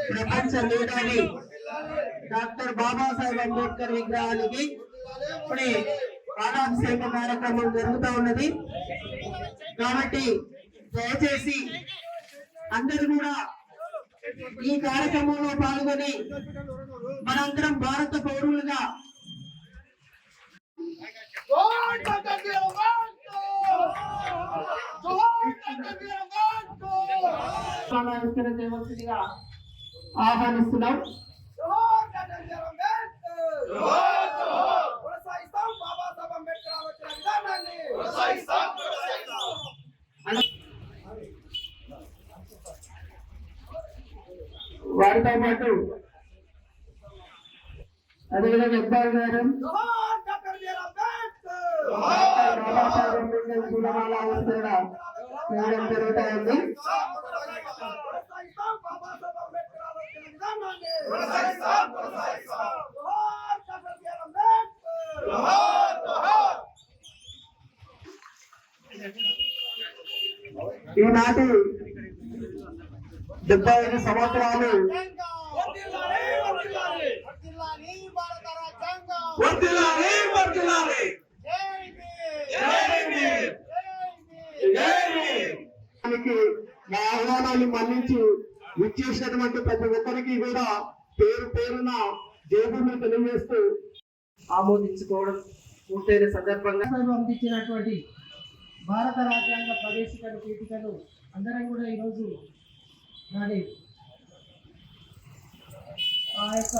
ప్రపంచ మేధావి డాక్టర్ బాబాసాహెబ్ అంబేద్కర్ విగ్రహానికి ఇప్పుడే పాలాభిషేక కార్యక్రమం జరుగుతూ ఉన్నది. కాబట్టి దయచేసి అందరూ కూడా ఈ కార్యక్రమంలో పాల్గొని మనందరం భారత పౌరులుగా చేయవలసిందిగా ఆహ్వానిస్తున్నాం. వారితో పాటు అదేవిధంగా ఇక్బాల్ గారు బాబాసాహెబ్ అంబేద్కర్ పూలమాల ఆవిష్కరణ చేయడం జరుగుతూ ఉంది. ఈనాటి 75 సంవత్సరాలు మా ఆహ్వానాన్ని మన్నించి విచ్చేసినటువంటి ప్రతి ఒక్కరికి కూడా పేరు పేరున జయభూమి తెలియజేస్తూ ఆమోదించుకోవడం పూర్తయిన సందర్భంగా అందించినటువంటి భారత రాజ్యాంగ ప్రవేశికను పీఠికను అందరం కూడా ఈరోజు నాది ఆ యొక్క